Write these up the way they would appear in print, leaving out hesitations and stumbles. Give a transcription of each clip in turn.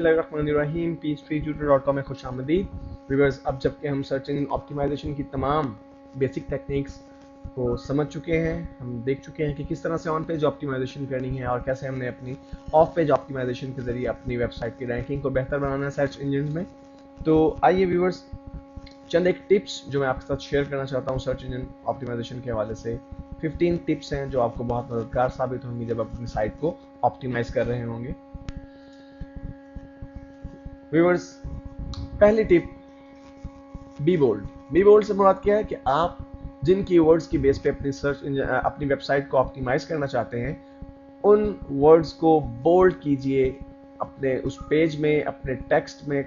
बिस्मिल्लाहिर्रहमानिर्रहीम peachtree.com में खुशामदीद viewers. अब जबकि हम सर्च इंजन ऑप्टिमाइजेशन की तमाम बेसिक टेक्निक्स को समझ चुके हैं, हम देख चुके हैं कि किस तरह से ऑन पेज ऑप्टिमाइजेशन करनी है और कैसे हमने अपनी ऑफ पेज ऑप्टिमाइजेशन के जरिए अपनी वेबसाइट की रैंकिंग को बेहतर बनाना है सर्च इंजन में। तो आइए व्यूअर्स, चंद एक टिप्स जो मैं आपके साथ शेयर करना चाहता हूँ सर्च इंजन ऑप्टिमाइजेशन के हवाले से। 15 टिप्स हैं जो आपको बहुत मददगार साबित होंगी जब आप अपनी साइट को ऑप्टिमाइज कर रहे होंगे। व्यूअर्स, पहली tip, be bold. Be bold से मुराद क्या है कि आप जिन कीवर्ड्स की बेस पे अपनी सर्च अपनी वेबसाइट को ऑप्टिमाइज करना चाहते हैं उन वर्ड्स को बोल्ड कीजिए अपने उस पेज में, अपने टेक्स्ट में।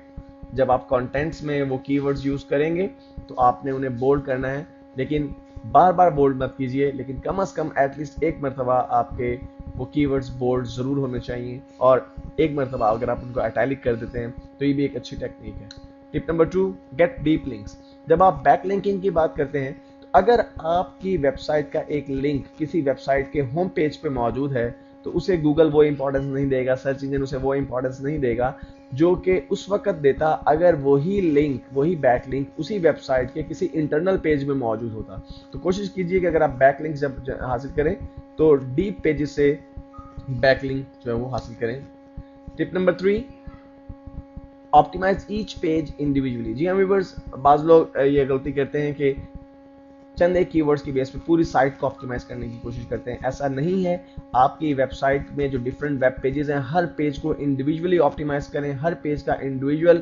जब आप कंटेंट्स में वो कीवर्ड्स यूज करेंगे तो आपने उन्हें बोल्ड करना है, लेकिन बार बार बोल्ड मत कीजिए, लेकिन कम से कम एटलीस्ट एक मरतबा आपके वो कीवर्ड्स बोल्ड जरूर होने चाहिए। और एक मरतबा अगर आप उनको इटैलिक कर देते हैं तो ये भी एक अच्छी टेक्निक है। Tip number 2, gate deep links. जब आप बैक लिंकिंग की बात करते हैं तो अगर आपकी वेबसाइट का एक लिंक किसी वेबसाइट के होम पेज पे मौजूद है तो उसे गूगल वो इंपॉर्टेंस नहीं देगा, सर्च इंजन उसे वो इंपॉर्टेंस नहीं देगा जो कि उस वक्त देता अगर वही लिंक, वही बैक लिंक उसी वेबसाइट के किसी इंटरनल पेज में मौजूद होता। तो कोशिश कीजिए कि अगर आप बैक लिंक जब हासिल करें तो डीप पेजेस से बैक लिंक जो है वो हासिल करें। Tip number 3, optimise each page individually. जी हाँ व्यूअर्स, बाज लोग ये गलती करते हैं कि चंद एक कीवर्ड्स की बेस पे पूरी साइट को ऑप्टिमाइज करने की कोशिश करते हैं। ऐसा नहीं है। आपकी वेबसाइट में जो डिफरेंट वेब पेजेस हैं हर पेज को इंडिविजुअली ऑप्टिमाइज करें। हर पेज का इंडिविजुअल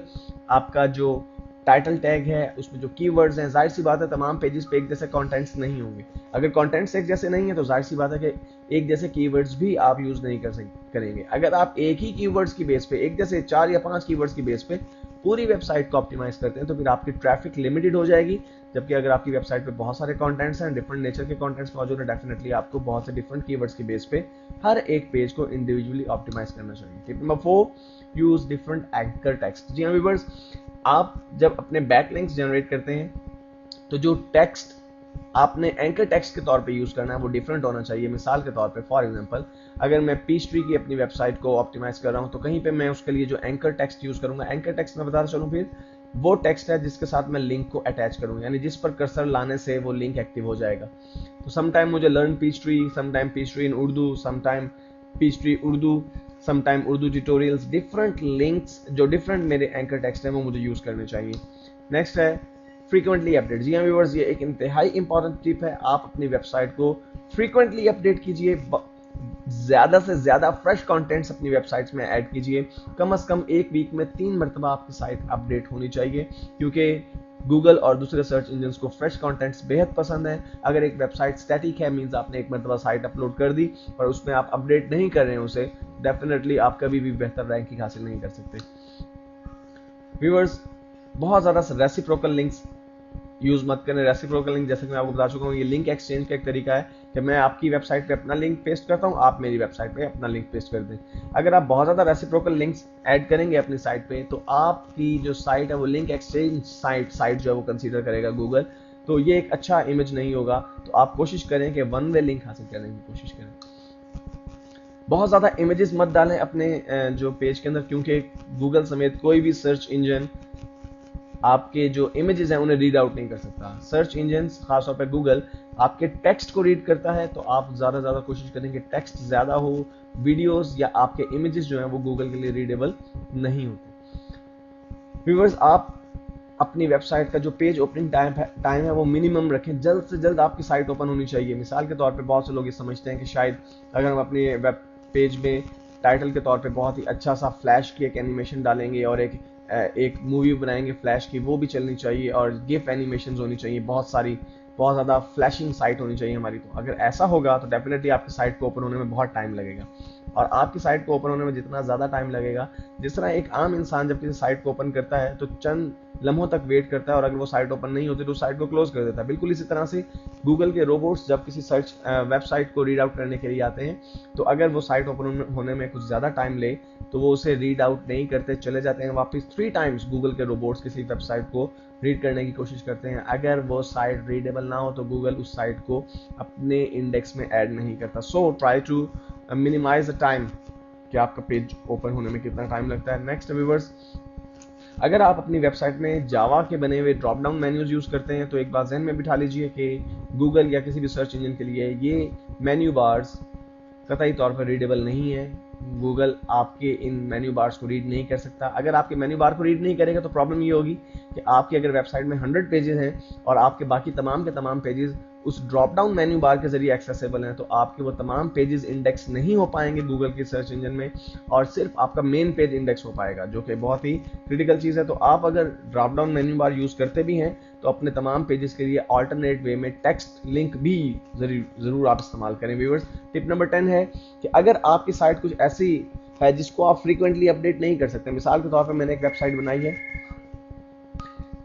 आपका जो टाइटल टैग है उसमें जो कीवर्ड्स हैं, जाहिर सी बात है तमाम पेजेस पे एक जैसे कंटेंट्स नहीं होंगे। अगर कंटेंट्स एक जैसे नहीं है तो जाहिर सी बात है कि एक जैसे कीवर्ड्स भी आप यूज नहीं करेंगे। अगर आप एक ही कीवर्ड्स की बेस पे, एक जैसे 4 या 5 कीवर्ड्स की बेस पे पूरी वेबसाइट को ऑप्टिमाइज करते हैं तो फिर आपकी ट्रैफिक लिमिटेड हो जाएगी। जबकि अगर आपकी वेबसाइट पे बहुत सारे कंटेंट्स हैं, डिफरेंट नेचर के कंटेंट्स मौजूद हैं, डेफिनेटली आपको बहुत से डिफरेंट कीवर्ड्स की बेस पे हर एक पेज को इंडिविजुअली ऑप्टिमाइज करना चाहिए। Tip number 4, use different anchor text. जी हाँ व्यूअर्स, आप जब अपने बैकलिंक्स जनरेट करते हैं तो जो टेक्स्ट आपने एंकर टेक्स्ट के तौर पे यूज करना है वो डिफरेंट होना चाहिए। मिसाल के तौर पे, फॉर एग्जांपल, अगर मैं पीचट्री की अपनी वेबसाइट को ऑप्टिमाइज कर रहा हूं तो कहीं पे मैं उसके लिए जो एंकर टेक्स्ट यूज करूंगा, एंकर टेक्स्ट मैं बताता चलूं फिर वो टेक्स्ट है जिसके साथ मैं लिंक को अटैच करूंगा, यानी जिस पर कर्सर लाने से वो लिंक एक्टिव हो जाएगा। तो समटाइम मुझे learn Peachtree, sometime Peachtree in Urdu, sometime Peachtree Urdu, sometime Urdu tutorials, different links जो डिफरेंट मेरे एंकर टेक्स्ट हैं वो मुझे यूज करने चाहिए। नेक्स्ट है फ्रीक्वेंटली अपडेट। जी हाँ व्यूअर्स, ये एक इंतहाई इंपॉर्टेंट टिप है। आप अपनी वेबसाइट को फ्रीक्वेंटली अपडेट कीजिए, ज्यादा से ज्यादा फ्रेश कंटेंट्स अपनी वेबसाइट्स में ऐड कीजिए। कम से कम एक वीक में 3 मरतबा आपकी साइट अपडेट होनी चाहिए, क्योंकि गूगल और दूसरे सर्च इंजन को फ्रेश कंटेंट्स बेहद पसंद है। अगर एक वेबसाइट स्टैटिक है, मींस आपने एक मरतबा साइट अपलोड कर दी और उसमें आप अपडेट नहीं कर रहे हैं उसे, डेफिनेटली आप कभी भी बेहतर रैंकिंग हासिल नहीं कर सकते। व्यूअर्स, बहुत ज्यादा रेसिप्रोकल लिंक्स यूज मत करें। रेसिप्रोकल लिंक, जैसे कि मैं आपको बता चुका हूँ, ये लिंक एक्सचेंज का एक तरीका है कि मैं आपकी वेबसाइट पे अपना लिंक पेस्ट करता हूँ, आप मेरी वेबसाइट पे अपना लिंक पेस्ट कर दें। अगर आप बहुत ज्यादा रेसिप्रोकल लिंक्स ऐड करेंगे अपनी साइट पे तो आपकी जो साइट है वो लिंक एक्सचेंज साइट जो है वो कंसीडर करेगा गूगल, तो ये एक अच्छा इमेज नहीं होगा। तो आप कोशिश करें कि वन वे लिंक हासिल करने की कोशिश करें। बहुत ज्यादा इमेजेस मत डालें अपने जो पेज के अंदर, क्योंकि गूगल समेत कोई भी सर्च इंजन आपके जो इमेजेस हैं उन्हें रीड आउट नहीं कर सकता। सर्च इंजन, खासतौर पर गूगल, आपके टेक्स्ट को रीड करता है। तो आप ज्यादा कोशिश करें कि टेक्स्ट ज्यादा हो, वीडियोस या आपके इमेजेस जो हैं वो गूगल के लिए रीडेबल नहीं होते। व्यूअर्स, आप अपनी वेबसाइट का जो पेज ओपनिंग टाइम है वो मिनिमम रखें। जल्द से जल्द आपकी साइट ओपन होनी चाहिए। मिसाल के तौर पे बहुत से लोग ये समझते हैं कि शायद अगर हम अपनी वेब पेज में टाइटल के तौर पे बहुत ही अच्छा सा फ्लैश की एक एनिमेशन डालेंगे और एक मूवी बनाएंगे फ्लैश की, वो भी चलनी चाहिए, और गिफ एनिमेशंस होनी चाहिए बहुत सारी, बहुत ज़्यादा फ्लैशिंग साइट होनी चाहिए हमारी। तो अगर ऐसा होगा तो डेफिनेटली आपकी साइट को ओपन होने में बहुत टाइम लगेगा। और आपकी साइट को ओपन होने में जितना ज़्यादा टाइम लगेगा, जिस तरह एक आम इंसान जब किसी साइट को ओपन करता है तो चंद लम्हों तक वेट करता है और अगर वो साइट ओपन नहीं होती तो साइट को क्लोज कर देता है। बिल्कुल इसी तरह से गूगल के रोबोट्स जब किसी सर्च वेबसाइट को रीड आउट करने के लिए आते हैं तो अगर वो साइट ओपन होने में कुछ ज़्यादा टाइम ले तो वो उसे रीड आउट नहीं करते, चले जाते हैं वापस। 3 टाइम्स गूगल के रोबोट्स किसी वेबसाइट को रीड करने की कोशिश करते हैं। अगर वो साइट रीडेबल ना हो तो गूगल उस साइट को अपने इंडेक्स में ऐड नहीं करता। So try to minimize the time कि आपका पेज ओपन होने में कितना टाइम लगता है। नेक्स्ट व्यूअर्स, अगर आप अपनी वेबसाइट में जावा के बने हुए ड्रॉप डाउन मेन्यूज यूज करते हैं तो एक बात ज़हन में बिठा लीजिए कि गूगल या किसी भी सर्च इंजन के लिए ये मेन्यू बार्स कतई तौर पर रीडेबल नहीं है। गूगल आपके इन मेन्यू बार्स को रीड नहीं कर सकता। अगर आपके मेन्यू बार को रीड नहीं करेगा तो प्रॉब्लम ये होगी कि आपकी अगर वेबसाइट में 100 पेजेस हैं और आपके बाकी तमाम के तमाम पेजेस उस ड्रॉप डाउन मेन्यू बार के जरिए एक्सेसिबल हैं, तो आपके वो तमाम पेजेस इंडेक्स नहीं हो पाएंगे गूगल के सर्च इंजन में, और सिर्फ आपका मेन पेज इंडेक्स हो पाएगा, जो कि बहुत ही क्रिटिकल चीज़ है। तो आप अगर drop down menu bar use करते भी हैं तो अपने तमाम पेजेस के लिए अल्टरनेट वे में टेक्स्ट लिंक भी ज़रूर आप इस्तेमाल करें व्यूअर्स। टिप नंबर 10 है कि अगर आपकी साइट कुछ ऐसी है जिसको आप फ्रीक्वेंटली अपडेट नहीं कर सकते, मिसाल के तौर पर मैंने एक वेबसाइट बनाई है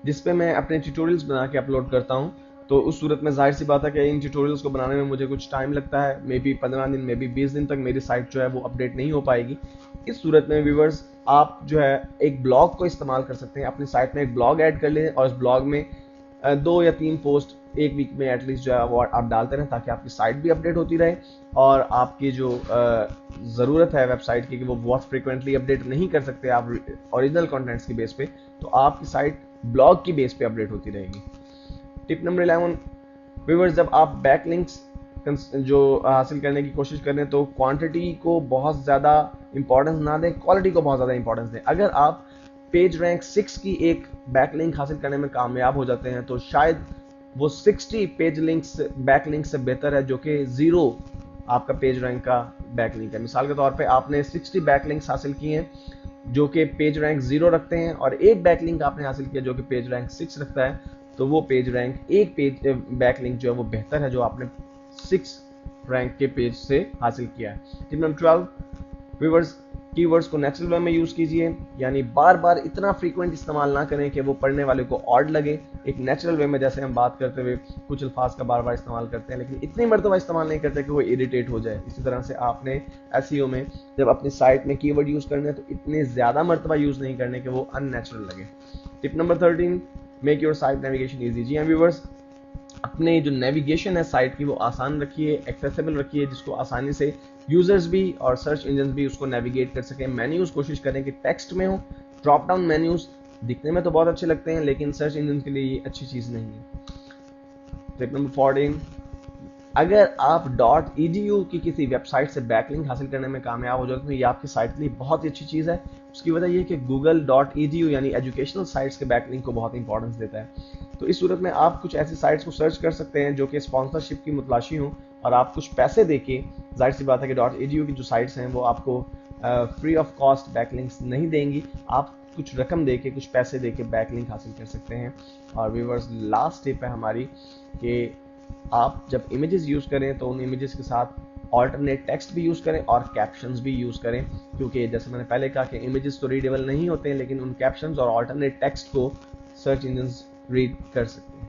जिसपे मैं अपने ट्यूटोरियल्स बना के अपलोड करता हूँ, तो उस सूरत में जाहिर सी बात है कि इन ट्यूटोरियल्स को बनाने में मुझे कुछ टाइम लगता है, मे बी 15 दिन, मे बी 20 दिन तक मेरी साइट जो है वो अपडेट नहीं हो पाएगी। इस सूरत में व्यूअर्स आप जो है एक ब्लॉग को इस्तेमाल कर सकते हैं। अपनी साइट में एक ब्लॉग ऐड कर लें और इस ब्लॉग में 2 या 3 पोस्ट एक वीक में एटलीस्ट जो है वो आप डालते रहें, ताकि आपकी साइट भी अपडेट होती रहे और आपकी जो ज़रूरत है वेबसाइट की कि वो बहुत फ्रिक्वेंटली अपडेट नहीं कर सकते आप ओरिजिनल कंटेंट्स की बेस पे, तो आपकी साइट ब्लॉग की बेस पे अपडेट होती रहेगी। टिप नंबर 11 व्यूअर्स, जब आप बैकलिंक्स जो हासिल करने की कोशिश करें तो क्वांटिटी को बहुत ज़्यादा इंपॉर्टेंस ना दें, क्वालिटी को बहुत ज़्यादा इंपॉर्टेंस दें। अगर आप पेज रैंक 6 की एक बैकलिंक हासिल करने में कामयाब हो जाते हैं तो शायद वो 60 पेज लिंक्स बैकलिंक से बेहतर है जो कि 0 आपका पेज रैंक का बैकलिंक है। मिसाल के तौर पे आपने 60 बैकलिंक्स हासिल किए हैं जो कि पेज रैंक 0 रखते हैं और एक बैकलिंक आपने हासिल किया जो कि पेज रैंक 6 रखता है, तो वो पेज रैंक एक पेज बैकलिंक जो है वो बेहतर है जो आपने 6 रैंक के पेज से हासिल किया है। टिप नंबर 12 व्यूअर्स, कीवर्ड्स को नेचुरल वे में यूज़ कीजिए, यानी बार बार इतना फ्रीक्वेंट इस्तेमाल ना करें कि वो पढ़ने वाले को ऑड लगे। एक नेचुरल वे में, जैसे हम बात करते हुए कुछ अल्फाज का बार बार इस्तेमाल करते हैं लेकिन इतनी मरतबा इस्तेमाल नहीं करते कि वो इरिटेट हो जाए। इसी तरह से आपने एसईओ में जब अपनी साइट में कीवर्ड यूज़ करने हैं तो इतने ज़्यादा मरतबा यूज़ नहीं करने कि वो अननेचुरल लगे। Tip number 13, make your site navigation easy. जी हाँ व्यूअर्स, अपने जो नेविगेशन है साइट की वो आसान रखिए, एक्सेसिबल रखिए, जिसको आसानी से यूजर्स भी और सर्च इंजन भी उसको नेविगेट कर सकें। मेन्यूज कोशिश करें कि टेक्स्ट में हो। ड्रॉप डाउन मेन्यूज दिखने में तो बहुत अच्छे लगते हैं लेकिन सर्च इंजन के लिए ये अच्छी चीज़ नहीं है। टिप नंबर 14, अगर आप .edu की किसी वेबसाइट से बैकलिंक हासिल करने में कामयाब हो जाते हैं तो ये आपकी साइट के लिए बहुत ही अच्छी चीज़ है। उसकी वजह यह कि गूगल .edu यानी एजुकेशनल साइट्स के बैकलिंक को बहुत इंपॉर्टेंस देता है। तो इस सूरत में आप कुछ ऐसी साइट्स को सर्च कर सकते हैं जो कि स्पॉन्सरशिप की मुतलाशी हों और आप कुछ पैसे देके, जाहिर सी बात है कि .edu की जो साइट्स हैं वो आपको फ्री ऑफ कॉस्ट बैकलिंक्स नहीं देंगी, आप कुछ रकम देके, कुछ पैसे देके बैकलिंक हासिल कर सकते हैं। और व्यूअर्स, लास्ट टिप है हमारी कि आप जब इमेजेस यूज़ करें तो उन इमेजेस के साथ ऑल्टरनेट टेक्स्ट भी यूज़ करें और कैप्शंस भी यूज़ करें, क्योंकि जैसे मैंने पहले कहा कि इमेजेस तो रीडेबल नहीं होते हैं लेकिन उन कैप्शंस और ऑल्टरनेट टेक्स्ट को सर्च इंजन्स रीड कर सकते हैं।